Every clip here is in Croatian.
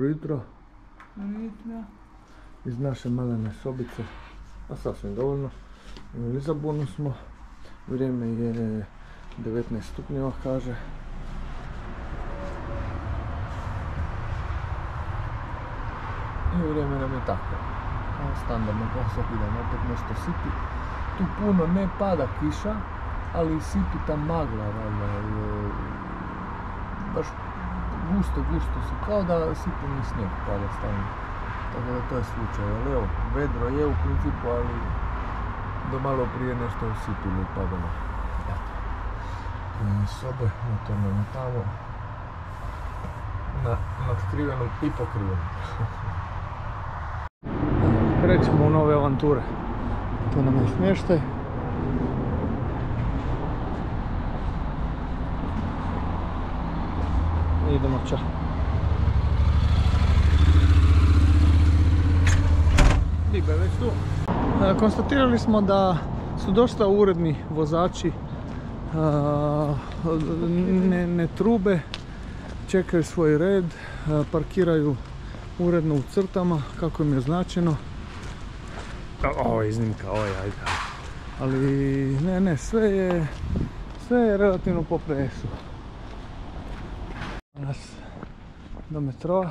Jutro iz naše malene sobice, a sasvim dovoljno. U Lizabonu smo, vrijeme je 19 stupnjeva kaže. I vrijeme nam je tako. Standardno posao idemo, opet nešto sipi. Tu puno ne pada kiša, ali sipi ta magla, baš gusto se, kao da sipuni snijeg pada stavno. Tako da to je slučaj, ali evo, vedro je u principu, ali do malo prije nešto usipili i padalo. Sobe, motorno na tamo, nadkrivenu i pokrivenu. Krećemo u nove avanture. Tu nam je smještaj. Idemo ča. Biba je već tu. Konstatirali smo da su dosta uredni vozači, ne trube, čekaju svoj red, parkiraju uredno u crtama kako im je značeno. Ovo je iznimka, ajde. Ali ne, sve je relativno po presu. Nas do metroa.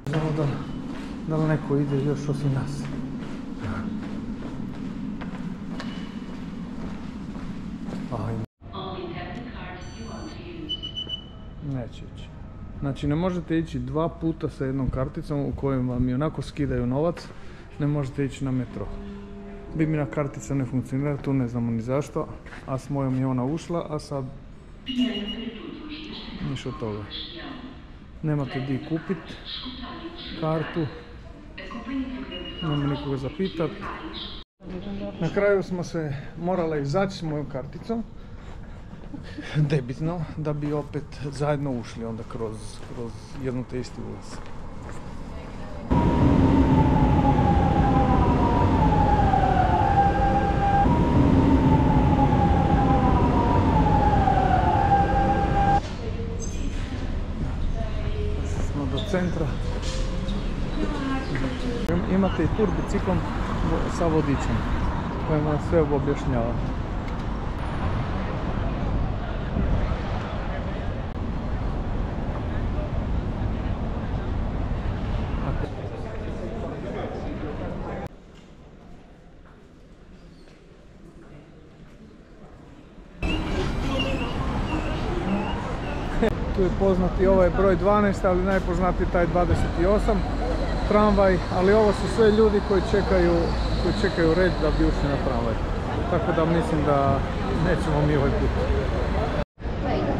Znamo da li neko ide još osim nas. Neće ići. Znači ne možete ići dva puta sa jednom karticom u kojem vam i onako skidaju novac. Ne možete ići na metro. Bimina kartica ne funkcionira, tu ne znamo ni zašto, a s mojom je ona ušla, a sad ništa od toga. Nemate di kupit kartu, nema nikoga zapitat. Na kraju smo se morali izaći s mojom karticom, debitno, da bi opet zajedno ušli onda kroz jednu te isti ulaz. Centra. Imate i tur biciklom sa vodičem koji vam sve objašnjava. Tu je poznati ovaj broj 12, ali najpoznatiji taj 28 tramvaj, ali ovo su sve ljudi koji čekaju red da bi ušli na tramvaj. Tako da mislim da nećemo mi ovaj put.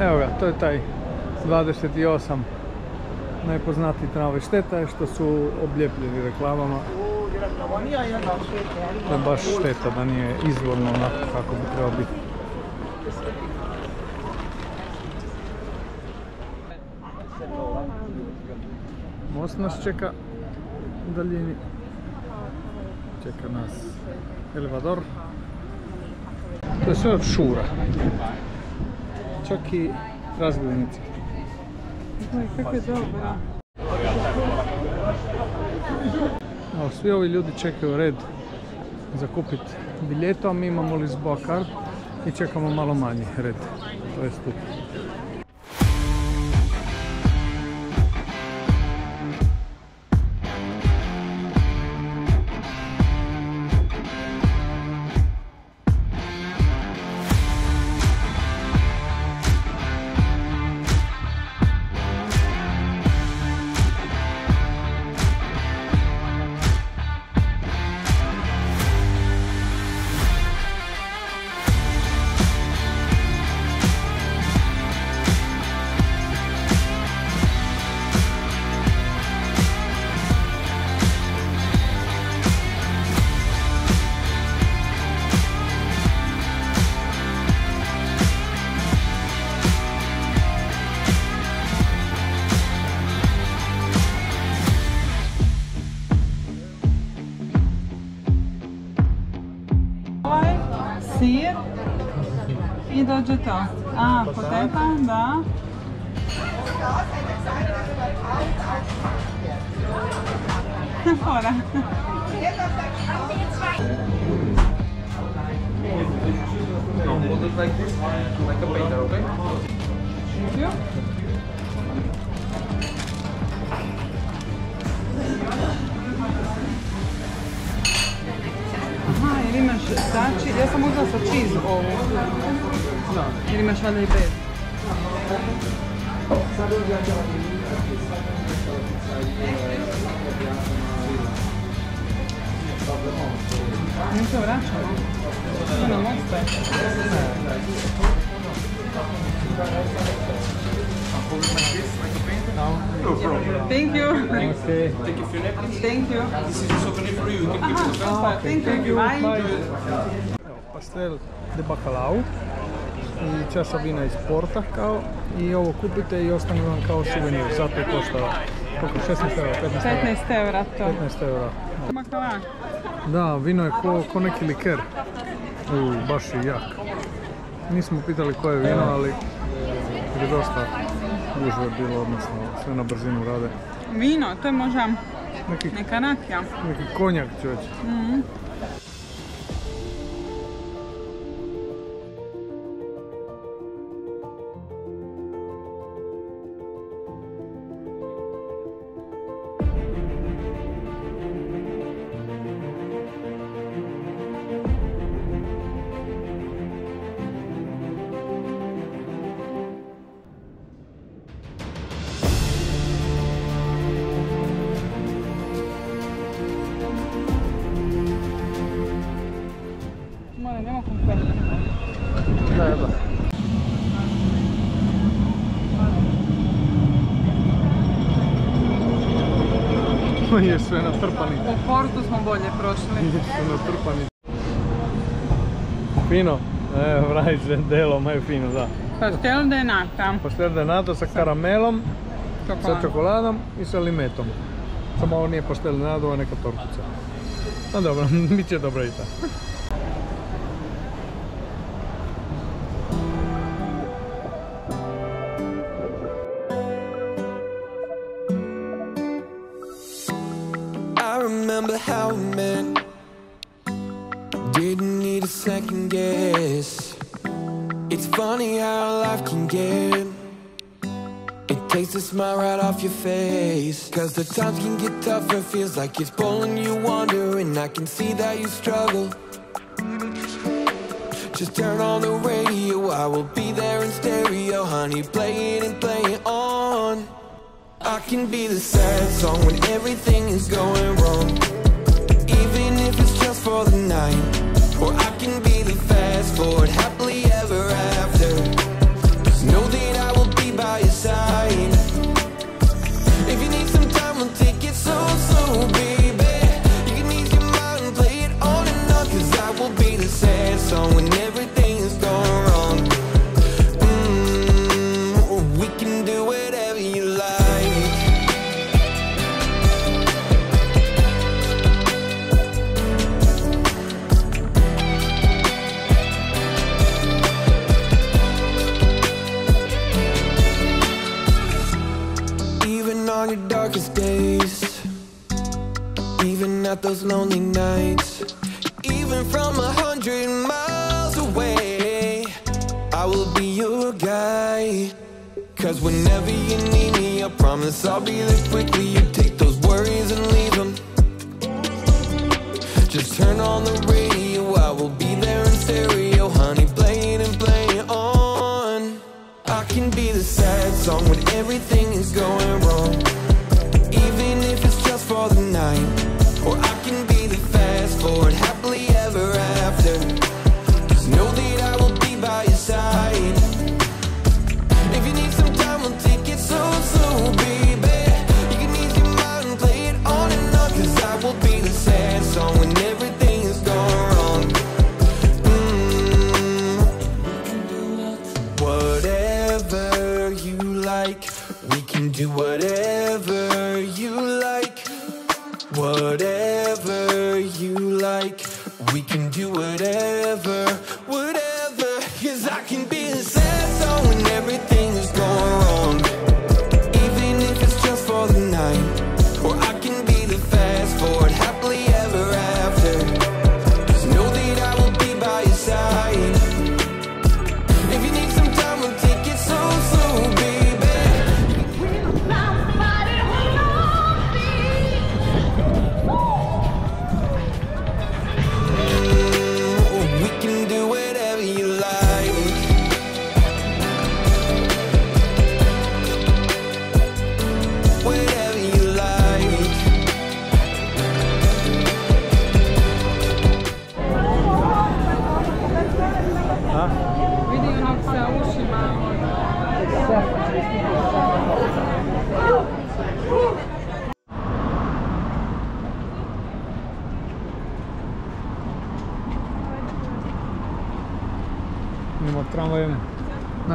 Evo ga, to je taj 28 najpoznatiji tramvaj. Šteta je što su obljepljeni reklamama. To je baš šteta da nije izvorno onako kako bi trebao biti. Most nas čeka u daljini, čeka nas Elevador. To je sve od šura, čak i razglednici. Kako je dobro. Svi ovi ljudi čekaju red za kupit biljeto, a mi imamo Lisboa kart i čekamo malo manji red, to je stup. Sir i dođe to. A, potepa, da. Fora. No, hold it like this, like a painter, okay? Thank you. Aha, jer imaš sači, ja sam uzela sa cheese ovu. Jer imaš valjda i bez. Mi se vraćamo. Što nam ostaje? No problem. Thank you. Okay. Take a few napkins. Thank you. This is a souvenir for you. You can keep it, okay? Thank you. Bye. Evo, pastel de bacalao i čaša vina iz Porta kao i ovo kupite i ostane vam kao suvenir, zato je koštalo koliko, 16 eura, 15 eura? 15 eura to. 15 eura. Bakala. Da, vino je ko neki liker. Baš je jak. Nismo pitali koje je vino, ali je dosta gužve bilo, odnosno sve na brzinu rade. Vino, to je možda Neki neka rakija. konjak čovječ. Mora, nema konfeti. Da. Je sve natrpani. U Portu smo bolje prošli. Jesu natrpani. Fino. Evo, vravi se delo, ma je fino, da. Pastel de nata. Pastel de nata sa karamelom, sa Čokoladom. čokoladom i sa limetom. Samo ovo nije pastel de nata, ovo je neka tortica. No dobro, bit će dobro i tako. I remember how we met. Didn't need a second guess. It's funny how life can get. It takes a smile right off your face. Cause the times can get tougher. Feels like it's pulling you under. And I can see that you struggle. Just turn on the radio, I will be there in stereo. Honey, play it and play it on. I can be the sad song when everything is going wrong, even if it's just for the night. Or I can be the fast forward, happily ever after. Just know that I will be by your side. If you need some time, we'll take it slow, baby. You can ease your mind and play it on and on. Cause I will be the sad song when everything is going wrong. We can do whatever you like. On your darkest days, even at those lonely nights, even from 100 miles away, I will be your guy. Cause whenever you need me, I promise I'll be there quickly. You take those worries and leave them. Just turn on the radio, I will be there in stereo. Honey, play it and play it on. I can be the sad song when everything is going wrong, even if it's just for the night. Or I can be the fast forward, happily ever after. Just know that I will be by your side. If you need some time, we'll take it slow, baby. You can ease your mind and play it on and on. Cause I will be the sad song when everything is going wrong. Whatever you like, we can do whatever you like. Whatever you like, we can do whatever, whatever. Cause I can be the sad song when everything is going wrong.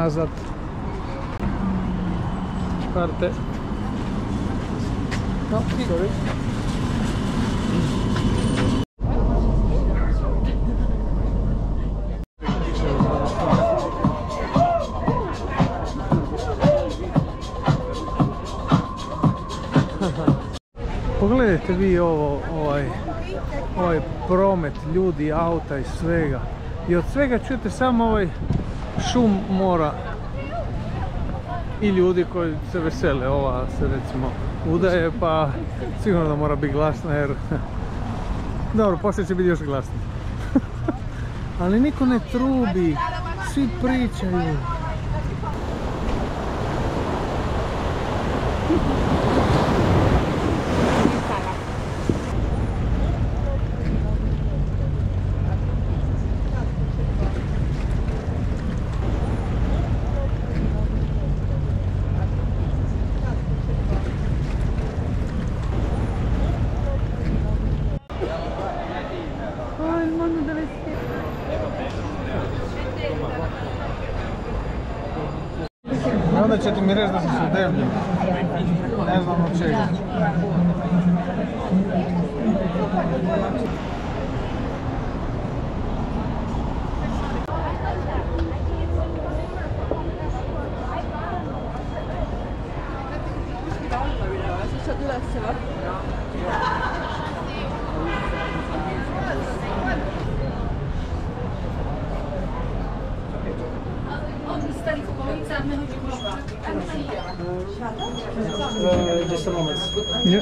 nazad. Karte. No, sorry. Pogledajte vi ovaj promet ljudi, auta i svega. I od svega čujete samo ovaj šum mora i ljudi koji se vesele. Ova se recimo udaje, pa sigurno da mora biti glasna jer... Dobro, poslije će biti još glasnije. Ali niko ne trubi, svi pričaju. Onda će ti mi reći da sam se debljen. Ne znam od čega. Just a moment. Yeah.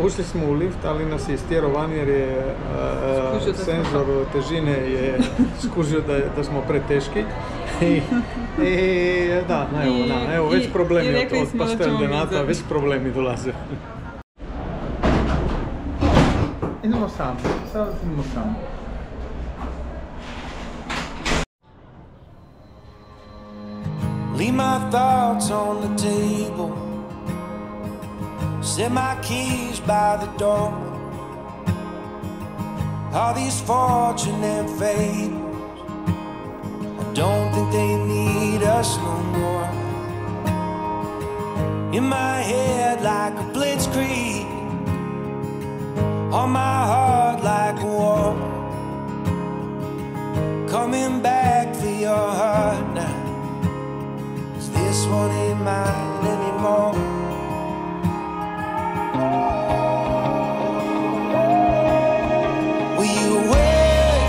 Ušli smo u lift, ali nas je istjerao van jer je senzor težine je skužio da smo preteški. Da, evo već problemi od pastel denata, već problemi dolaze. Idemo sami, sad idemo sami. Leave my thoughts on the table, set my keys by the door. All these fortunate fables, I don't think they need us no more. In my head like a blitzkrieg, on my heart like a war. Coming back for your heart now, 'cause this one ain't mine anymore. Will you wait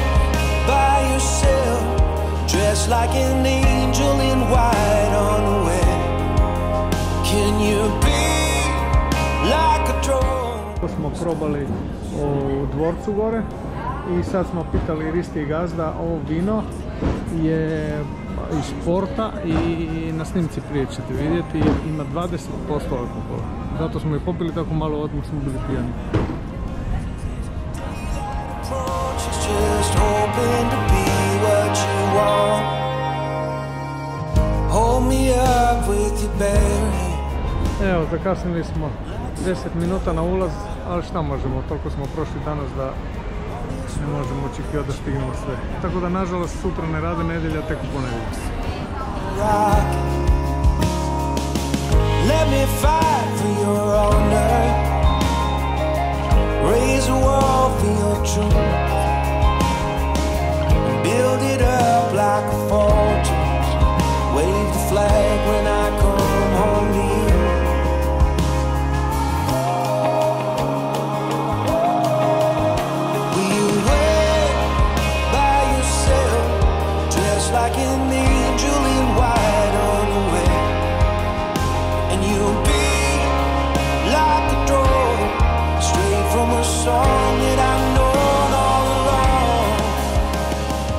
by yourself, dressed like an angel in white on the way? Can you be like a drone? Smo probali u dvorcu gore i sad smo pitali Risti gazda, ovo vino je iz Porta i na snimci prije ćete vidjeti ima 20% alkohola. Zato smo i popili tako malo, odmah smo bili pijani. Evo, zakasnili smo 10 minuta na ulaz, ali šta možemo, toliko smo prošli danas da ne možemo očekivati da stignemo sve. Tako da nažalost sutra ne rade, nedjelja tek u ponedjeljak. Let me fight for your honor, raise a wall for your truth, build it up like a fortress, wave the flag when I come home to you. Will you wait by yourself, dressed like an angel in white on the way? And you'll be like a drone, straight from a song that I've known all along.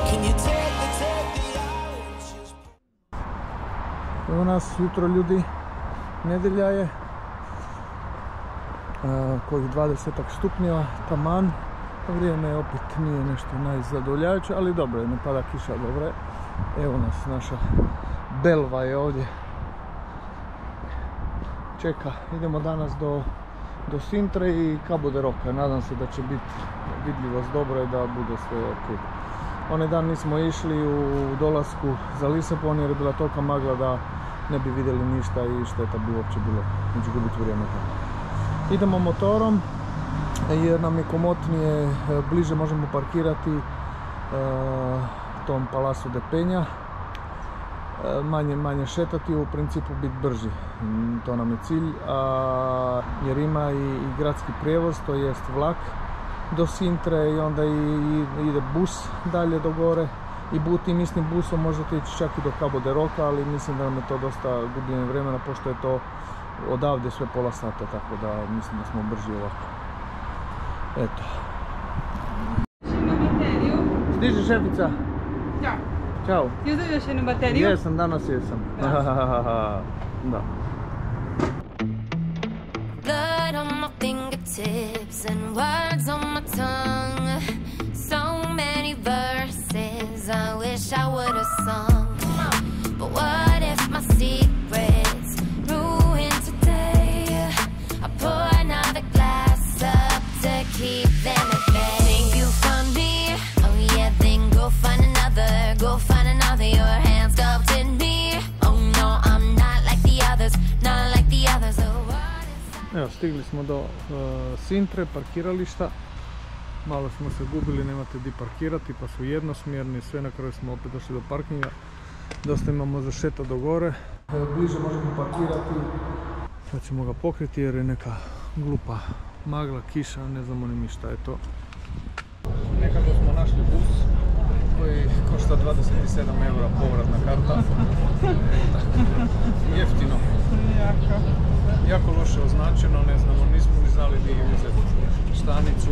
Can you take the hours just... Evo nas jutro ljudi, nedjelja je, kojih 20 stupnjeva, taman. Vrijeme opet nije nešto najzadovoljavajuće, ali dobro je, ne pada kiša, dobro je. Evo nas, naša Belva je ovdje. Čeka, idemo danas do do Sintre i Cabo de Roca. Nadam se da će biti vidljivost dobro i da bude sve ok. Onaj dan nismo išli u dolasku za Lisabon jer je bila tolika magla da ne bi vidjeli ništa i šteta bi uopće bilo izgubiti vrijeme tamo. Idemo motorom jer nam je komotnije, bliže možemo parkirati tom Palasu de Peña, manje šetati, u principu biti brži, to nam je cilj, jer ima i gradski prijevoz, to jest vlak do Sintre i onda ide bus dalje do gore i tim istim busom možete ići čak i do Cabo de Roca, ali mislim da nam je to dosta gubljenje vremena pošto je to odavde sve pola sata, tako da mislim da smo brži ovako. Eto. Stiže šefica? Ćao. Ćao. Ti uzeo još jednu bateriju? Jesam, danas jesam. Da. Blood on my fingertips and words on my tongue. So many verses I wish I would have sung. But what if my secrets ruin today? I pour another glass up to keep them at bay. Think you found me? Oh yeah, then go find another. Go find another. Your hands sculpted me. Oh no, I'm not like the others. Not like the others. Oh, what is... Evo, stigli smo do Sintre, parkirališta. Malo smo se gubili, nemate di parkirati pa su jednosmjerni, sve na kraju smo opet došli do parkinga. Dosta imamo za šeta do gore. Bliže možemo parkirati. Sad ćemo ga pokriti jer je neka glupa magla, kiša, ne znamo ni mi šta je to. Nekako smo našli bus koji košta 27 € povratna karta. Jeftino. Jako loše označeno, ne znamo, nismo ni znali di uzeti stanicu.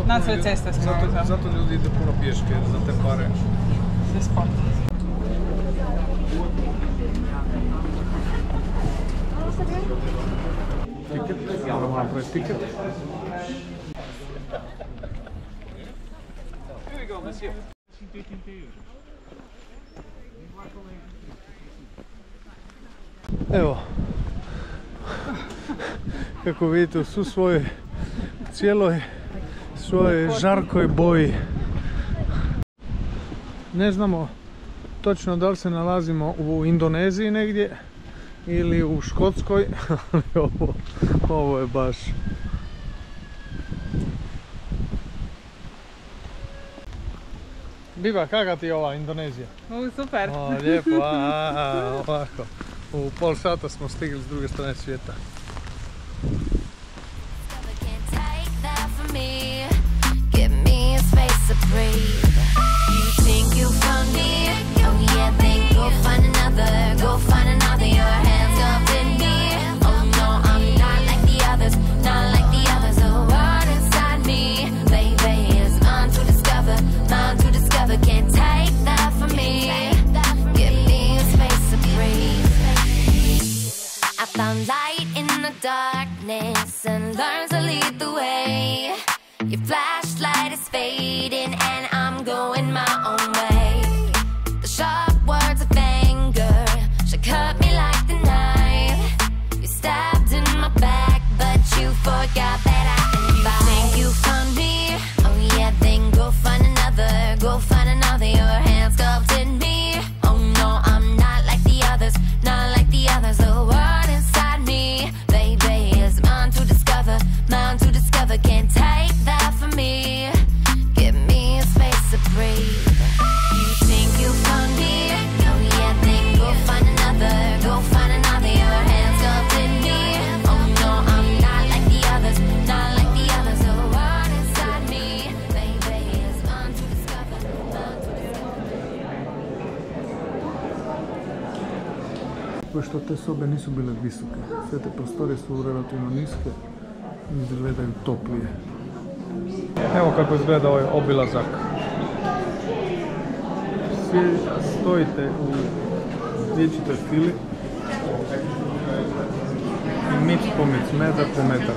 Na sve ceste smo. Zato ljudi ide puno pješke za te pare. Sve sport. Tiket? Moramo napraviti tiket. Evo, kako vidite u su svojoj cijeloj svojoj žarkoj boji. Ne znamo točno da li se nalazimo u Indoneziji negdje ili u Škotskoj, ali ovo je baš... Biba, kakva ti je ova Indonezija? Super. O, lijepo, ovako. U pol sata smo stigli s druge strane svijeta. Darkness and learn to lead the way. Your flashlight is fading and I'm going my own way. The sharp words of anger should cut me like the knife. You stabbed in my back, but you forgot that I can fight. Think you found me? Oh yeah, then go find another. Go find another. Your hands sculpted me. Oh no, I'm not like the others. Not like the others. The world inside me, mine to discover, can't take that from me. Give me a space to breathe. You think you found me? Oh yeah, then go find another. Go find another. Your hands sculpted me. Oh no, I'm not like the others. Not like the others. The world inside me, baby, is mine to discover. Pošto te sobe nisu bile visoke, sve te prostore su relativno niske, izgledaju toplije. Evo kako izgleda ovaj obilazak. Svi stojite u vječitoj fili i mic po mic, metar po metar.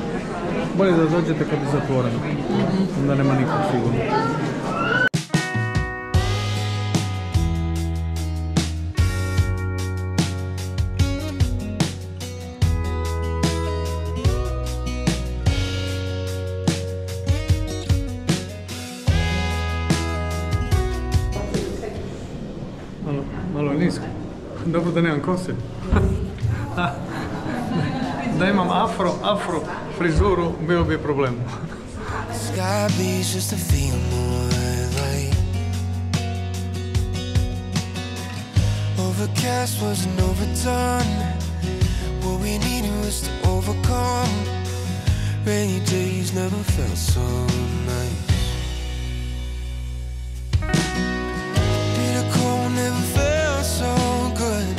Bolje da dođete kad je zatvoreno, onda nema nikog sigurno. nisko. Dobro da nemam kose. Da imam afro frizuru, bio bi problem. Sky bleeds just to feel more light. Overcast wasn't overdone. What we needed was to overcome. Rainy days never felt so nice. Bitter cold never felt so good.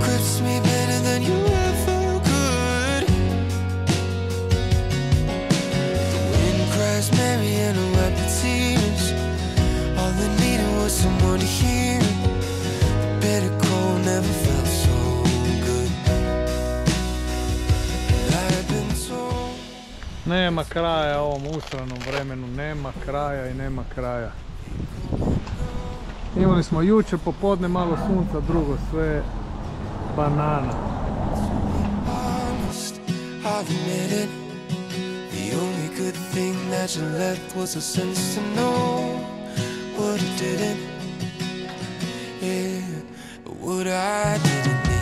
Grips me better than you ever could. The wind cries merry and I wipe the tears. All I needed was someone to hear. The bitter cold never felt so good. I've been told. Nema kraja ovom usranom vremenu, nema kraja i nema kraja. Imali smo jučer popodne malo sunca, drugo sve banana. Honest, I'll admit it. The only good thing that you left was a sense to know what I didn't. Yeah, what I didn't need.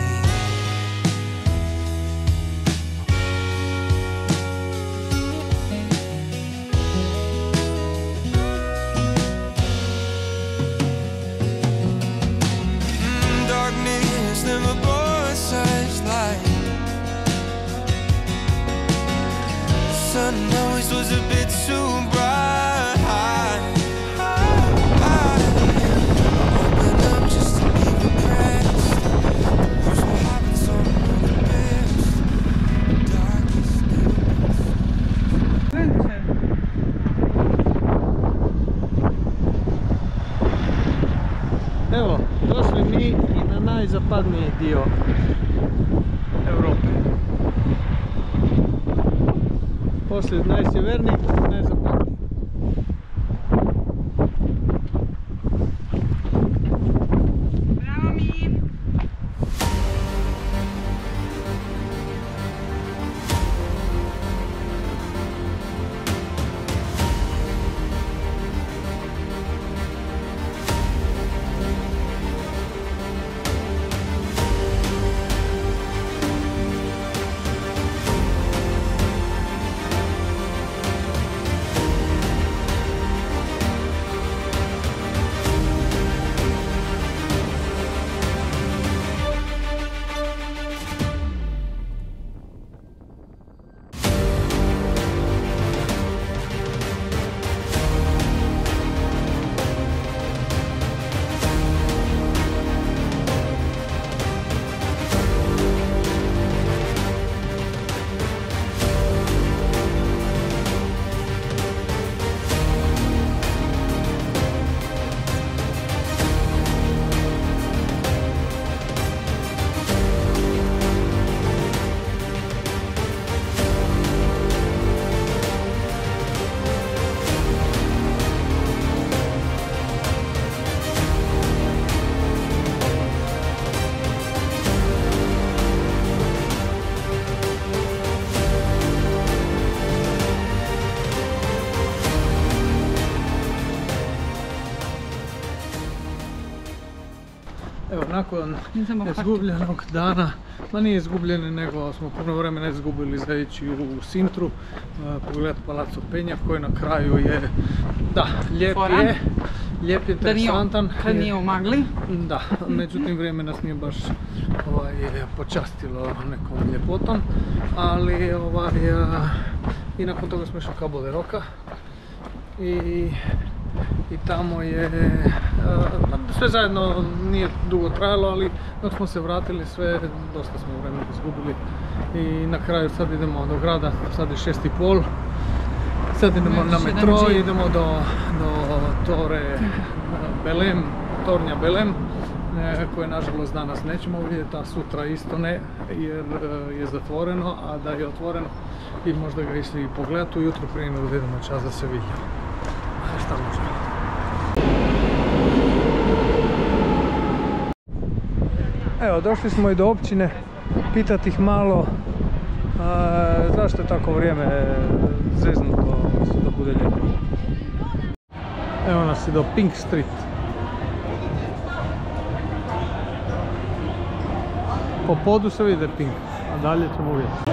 Darkness never brought such light. The sun always was a bit too bright. Open up just to be impressed. Here's what happens on the best. Darkness Evo, došli mi i na najzapadniji dio Europe. Poslije najsjeverniji, najzapadniji. Bravo mi! Evo, nakon izgubljenog dana, ma nije izgubljeni, nego smo puno vremena izgubili za ići u Sintru, pogledati Palazzo Penja koji na kraju je, da, lijep je, interesantan. Kad nije u magli. Da, međutim vrijeme nas nije baš počastilo nekom ljepotom, ali i nakon toga smo išli u Cabo de Roca i tamo je, sve zajedno nije dugo trajalo, ali dok smo se vratili sve, dosta smo vremena izgubili i na kraju sad idemo do grada, sad je 6:30, sad idemo na metro, idemo do Torre Belém, Tornja Belém, koje nažalost danas nećemo vidjeti, a sutra isto ne, jer je zatvoreno, a da je otvoreno i možda ga išli i pogledati ujutro prije nego da idemo čas za Sevilju. Šta možemo? Evo, došli smo i do općine, pitati ih malo zašto je tako vrijeme zeznuto da bude ljeto. Evo nas i do Pink Street. Po podu se vidi Pink, a dalje ćemo vidjeti.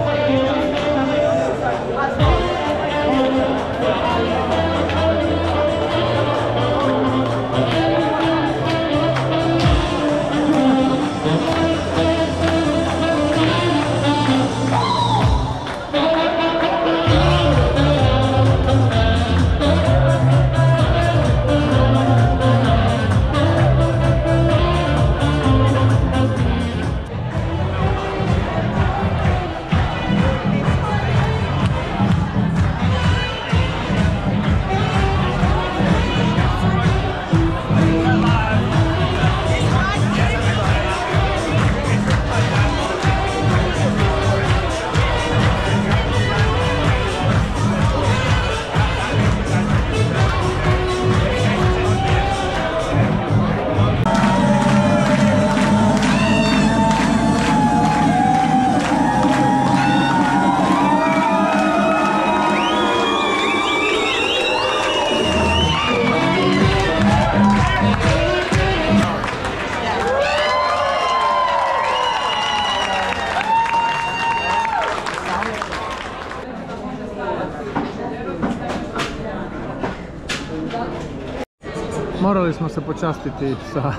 Morali smo se počastiti sa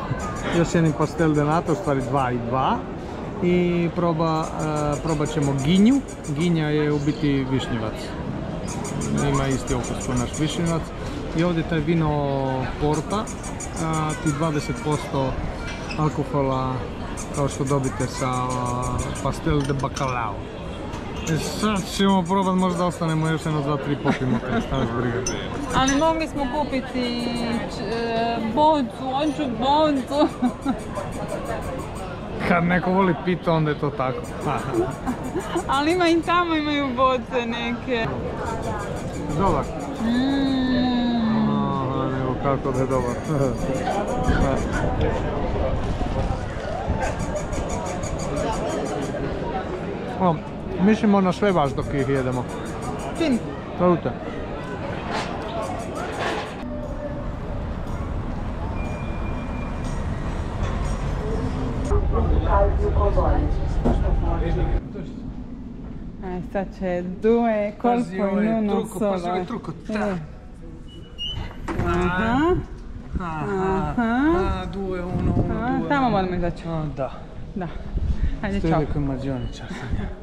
još jednim pastel de nata, u stvari 2 i 2. I probat ćemo ginju. Ginja je u biti višnjevac. Ima isti okus kao naš višnjevac. I ovdje taj vino Porta, ti 20% alkohola kao što dobite sa pastel de bacalao. Sad ćemo probat, možda ostanemo još jedno 2-3 popimo, kad staveš briga. Ali mogli smo kupiti boncu, hoću boncu. Kad neko voli pito, onda je to tako. Ali ima i tamo imaju boce neke. Dobar. Evo kako da je dobar. Mislimo na sve baš dok ih jedemo. Fin. Salute. Sad će due colpo in uno solo. Pazi ovaj truko. Due, uno, due. Tamo moramo izaći. Da. Da. Ajde, čao. To je neko mađioničar sam ja.